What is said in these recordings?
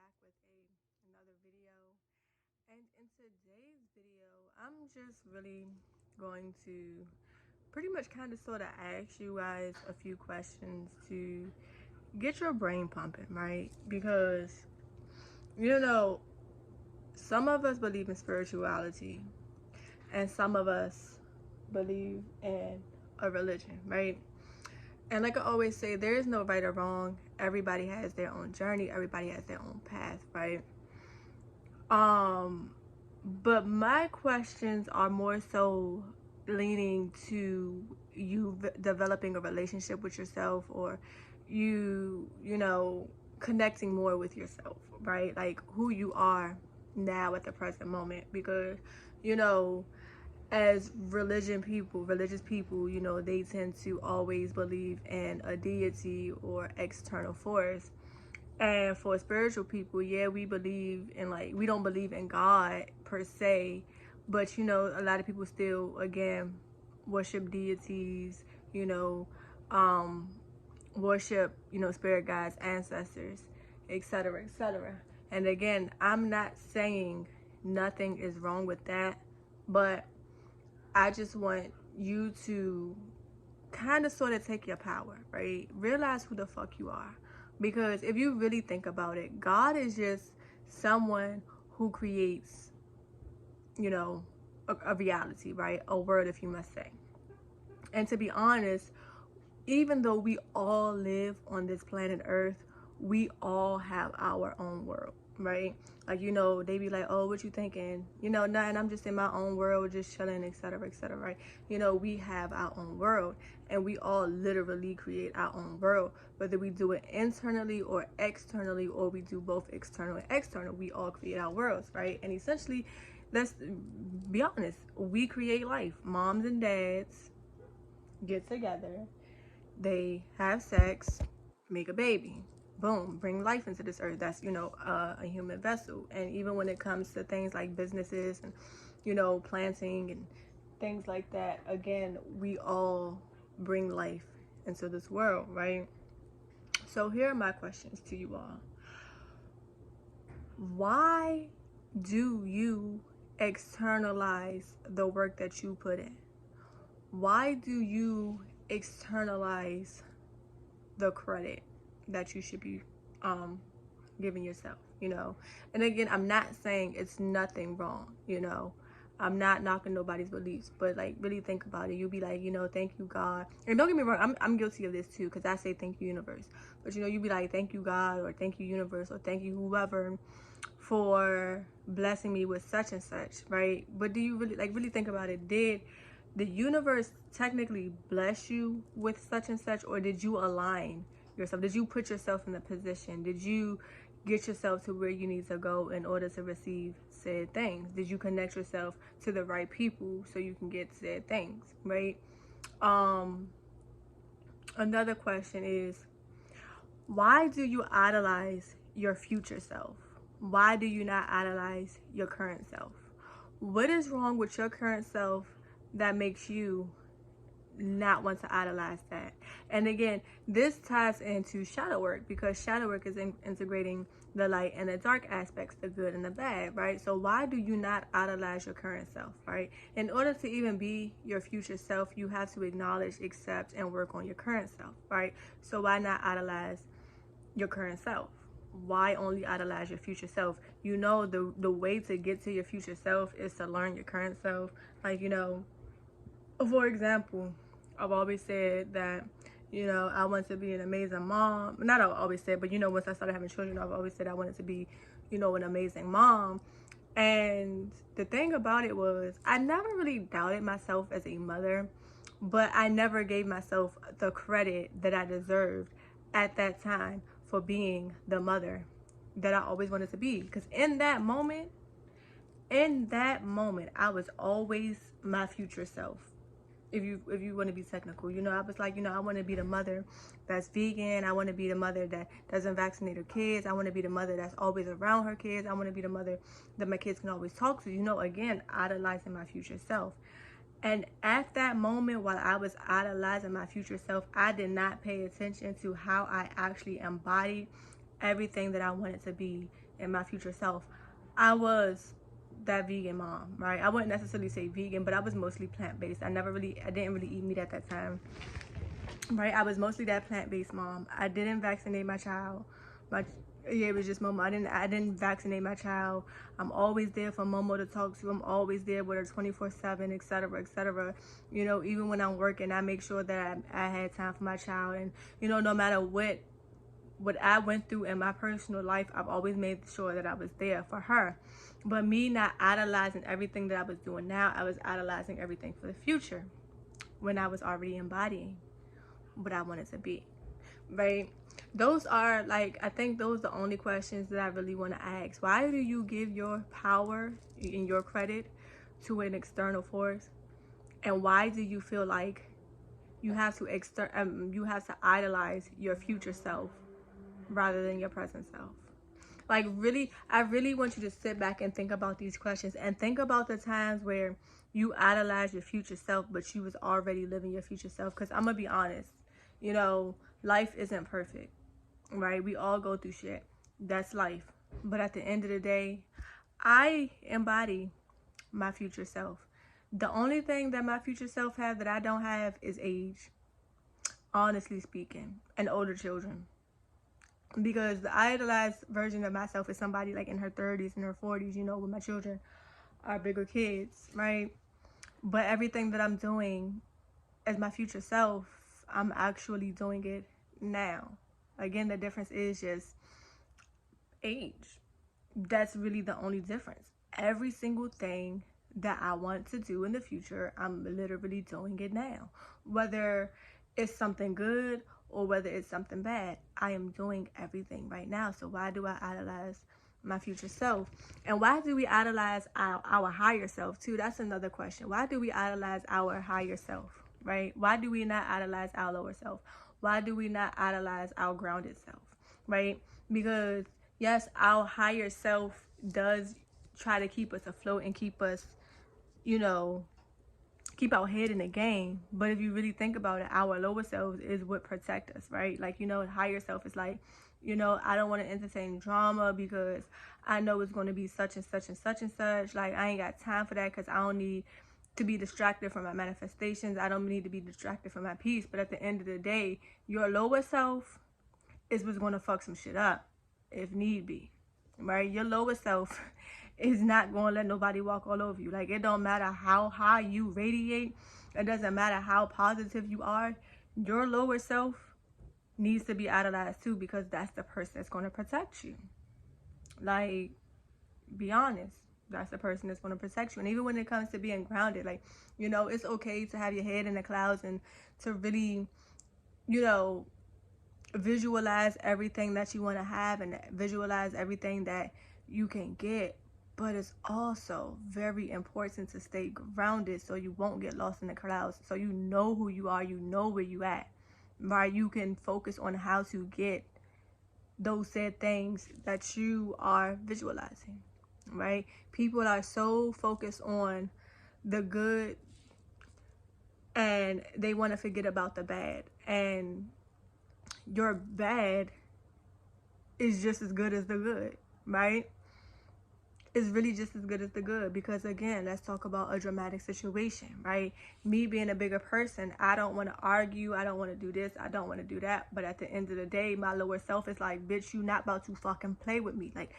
back with another video. And in today's video, I'm just really going to pretty much kind of sort of ask you guys a few questions to get your brain pumping, right? Because, you know, some of us believe in spirituality and some of us believe in a religion, right? And like I always say, there is no right or wrong. Everybody has their own journey. Everybody has their own path, right? Um, but my questions are more so leaning to you developing a relationship with yourself, or you connecting more with yourself, right? Like who you are now at the present moment. Because, you know, as religious people, they tend to always believe in a deity or external force. And for spiritual people, yeah, we believe in, like, we don't believe in God per se, but a lot of people still, again, worship deities, you know, um, worship, spirit guides, ancestors, etc., etc. And again, I'm not saying nothing is wrong with that, but I just want you to kind of sort of take your power, right? Realize who the fuck you are. Because if you really think about it, God is just someone who creates, a reality, right? A world, if you must say. And to be honest, even though we all live on this planet Earth, we all have our own world, right? Like, they be like, oh, what you thinking? Nothing, I'm just in my own world, just chilling, etc., right? We have our own world, and we all literally create our own world, whether we do it internally or externally, or we do both external and external. We all create our worlds, right? And essentially, let's be honest, we create life. Moms and dads get together, they have sex, make a baby, boom, bring life into this earth. That's a human vessel. And even when it comes to things like businesses and planting and things like that, again, we all bring life into this world, right? So here are my questions to you all. Why do you externalize the work that you put in? Why do you externalize the credit that you should be giving yourself? And again, I'm not saying it's nothing wrong. I'm not knocking nobody's beliefs, but like, really think about it. You'll be like, thank you, God. And don't get me wrong, I'm guilty of this too, because I say thank you, universe. But you be like, thank you, God, or thank you, universe, or thank you, whoever, for blessing me with such and such, right? But do you really think about it? Did the universe technically bless you with such and such, or did you align yourself? Did you put yourself in the position? Did you get yourself to where you need to go in order to receive said things? Did you connect yourself to the right people so you can get said things, right? Another question is, why do you idolize your future self? Why do you not idolize your current self? What is wrong with your current self that makes you not want to idolize that? And again, this ties into shadow work, because shadow work is integrating the light and the dark aspects, the good and the bad, right? So why do you not idolize your current self, right? In order to even be your future self, you have to acknowledge, accept, and work on your current self, right? So why not idolize your current self? Why only idolize your future self? The way to get to your future self is to learn your current self. Like, for example, I've always said that, I want to be an amazing mom. Not I've always said, but once I started having children, I've always said I wanted to be, an amazing mom. And the thing about it was, I never really doubted myself as a mother, but I never gave myself the credit that I deserved at that time for being the mother that I always wanted to be. Because in that moment, I was always my future self. If you want to be technical, I was like, I want to be the mother that's vegan. I want to be the mother that doesn't vaccinate her kids. I want to be the mother that's always around her kids. I want to be the mother that my kids can always talk to. Again, idolizing my future self. And at that moment, while I was idolizing my future self, I did not pay attention to how I actually embodied everything that I wanted to be and my future self, I was that vegan mom, right? I wouldn't necessarily say vegan, but I was mostly plant-based. I didn't really eat meat at that time, right? I was mostly that plant-based mom. I didn't vaccinate my child. My Yeah, it was just Momo. I didn't vaccinate my child. I'm always there for Momo to talk to. I'm always there with her 24/7, etc., etc. You know, even when I'm working, I make sure that I had time for my child. And you know, no matter what I went through in my personal life, I've always made sure that I was there for her. But me not idolizing everything that I was doing now, I was idolizing everything for the future when I was already embodying what I wanted to be, right? Those are like, I think those are the only questions that I really want to ask. Why do you give your power and your credit to an external force? And why do you feel like you have to idolize your future self rather than your present self? Like, really, I really want you to sit back and think about these questions and think about the times where you idolize your future self, but you was already living your future self. Because I'm going to be honest, you know, life isn't perfect, right? We all go through shit. That's life. But at the end of the day, I embody my future self. The only thing that my future self have that I don't have is age, honestly speaking, and older children. Because the idolized version of myself is somebody like in her 30s and her 40s, you know, when my children are bigger kids, right? But everything that I'm doing as my future self, I'm actually doing it now. Again, the difference is just age. That's really the only difference. Every single thing that I want to do in the future, I'm literally doing it now. Whether it's something good or whether it's something bad, I am doing everything right now. So why do I idolize my future self? And why do we idolize our higher self too? That's another question. Why do we idolize our higher self, right? Why do we not idolize our lower self? Why do we not idolize our grounded self, right? Because yes, our higher self does try to keep us afloat and keep us, you know, keep our head in the game. But if you really think about it, our lower self is what protect us, right? Like, you know, higher self is like, you know, I don't want to entertain drama because I know it's going to be such and such and such and such. Like, I ain't got time for that because I don't need to be distracted from my manifestations. I don't need to be distracted from my peace. But at the end of the day, your lower self is what's going to fuck some shit up if need be, right? Your lower self is not going to let nobody walk all over you. Like, it don't matter how high you radiate. It doesn't matter how positive you are. Your lower self needs to be idolized too, because that's the person that's going to protect you. Like, be honest. That's the person that's going to protect you. And even when it comes to being grounded, like, you know, it's okay to have your head in the clouds and to really, you know, visualize everything that you want to have and visualize everything that you can get. But it's also very important to stay grounded so you won't get lost in the clouds. So you know who you are, you know where you at, right? You can focus on how to get those said things that you are visualizing, right? People are so focused on the good and they want to forget about the bad. And your bad is just as good as the good, right? It's really just as good as the good, because again, let's talk about a dramatic situation, right? Me being a bigger person, I don't want to argue, I don't want to do this, I don't want to do that, but at the end of the day, my lower self is like, bitch, you not about to fucking play with me. Like,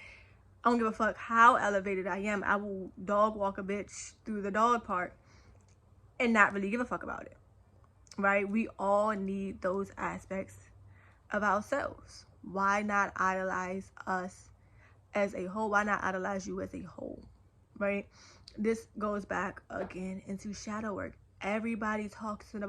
I don't give a fuck how elevated I am. I will dog walk a bitch through the dog park and not really give a fuck about it, right? We all need those aspects of ourselves. Why not idolize us as a whole? Why not idolize you as a whole, right? This goes back again into shadow work. Everybody is talking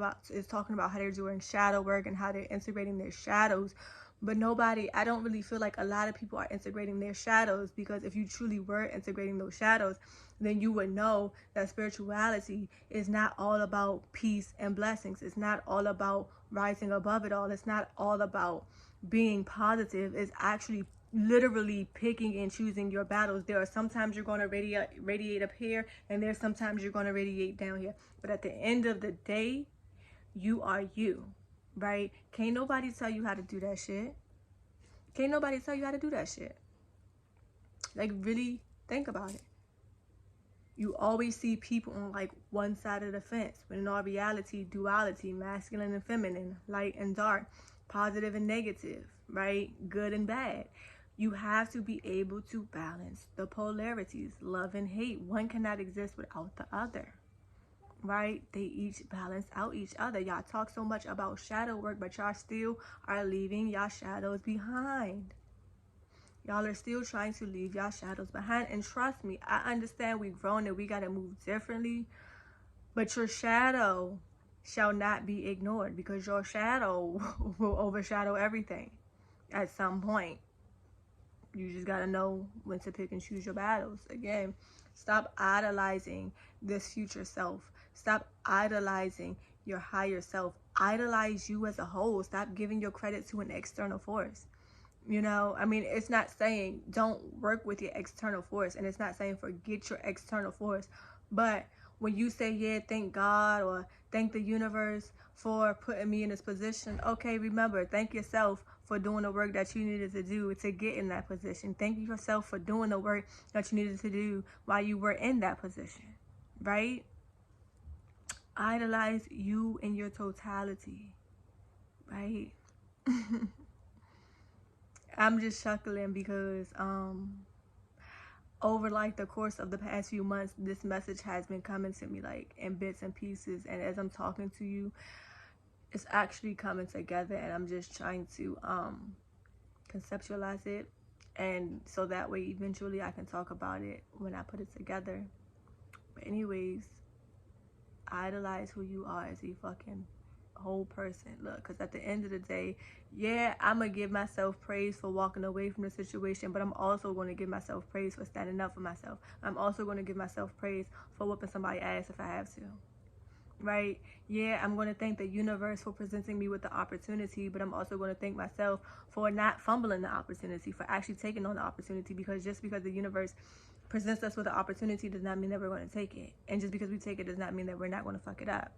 about how they're doing shadow work and how they're integrating their shadows, but nobody, I don't really feel like a lot of people are integrating their shadows, because if you truly were integrating those shadows, then you would know that spirituality is not all about peace and blessings. It's not all about rising above it all. It's not all about being positive. It's actually literally picking and choosing your battles. There are sometimes you're going to radiate up here, and there's sometimes you're going to radiate down here. But at the end of the day, you are you, right? Can't nobody tell you how to do that shit. Can't nobody tell you how to do that shit. Like, really think about it. You always see people on like one side of the fence, when in all reality, duality, masculine and feminine, light and dark, positive and negative, right? Good and bad. You have to be able to balance the polarities, love and hate. One cannot exist without the other, right? They each balance out each other. Y'all talk so much about shadow work, but y'all still are leaving y'all shadows behind. Y'all are still trying to leave y'all shadows behind. And trust me, I understand we've grown and we got to move differently. But your shadow shall not be ignored, because your shadow will overshadow everything at some point. You just got to know when to pick and choose your battles. Again, stop idolizing this future self. Stop idolizing your higher self. Idolize you as a whole. Stop giving your credit to an external force. You know, I mean, it's not saying don't work with your external force, and it's not saying forget your external force. But when you say, yeah, thank God or thank the universe for putting me in this position, okay, remember, thank yourself for doing the work that you needed to do to get in that position. Thank yourself for doing the work that you needed to do while you were in that position, right? Idolize you in your totality, right? I'm just chuckling because over like the course of the past few months, this message has been coming to me like in bits and pieces, and as I'm talking to you, it's actually coming together, and I'm just trying to conceptualize it, and so that way eventually I can talk about it when I put it together. But anyways, idolize who you are as a fucking whole person. Look, because at the end of the day, yeah, I'm gonna give myself praise for walking away from the situation, but I'm also going to give myself praise for standing up for myself. I'm also going to give myself praise for whooping somebody's ass if I have to, right? Yeah, I'm going to thank the universe for presenting me with the opportunity, but I'm also going to thank myself for not fumbling the opportunity, for actually taking on the opportunity, because just because the universe presents us with an opportunity does not mean that we're going to take it, and just because we take it does not mean that we're not going to fuck it up.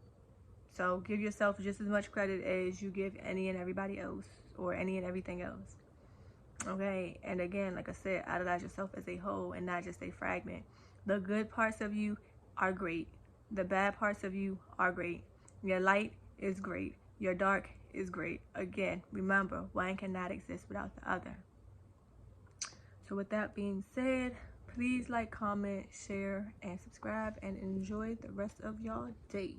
So give yourself just as much credit as you give any and everybody else, or any and everything else. Okay? And again, like I said, idolize yourself as a whole and not just a fragment. The good parts of you are great. The bad parts of you are great. Your light is great. Your dark is great. Again, remember, one cannot exist without the other. So with that being said, please like, comment, share, and subscribe, and enjoy the rest of y'all day.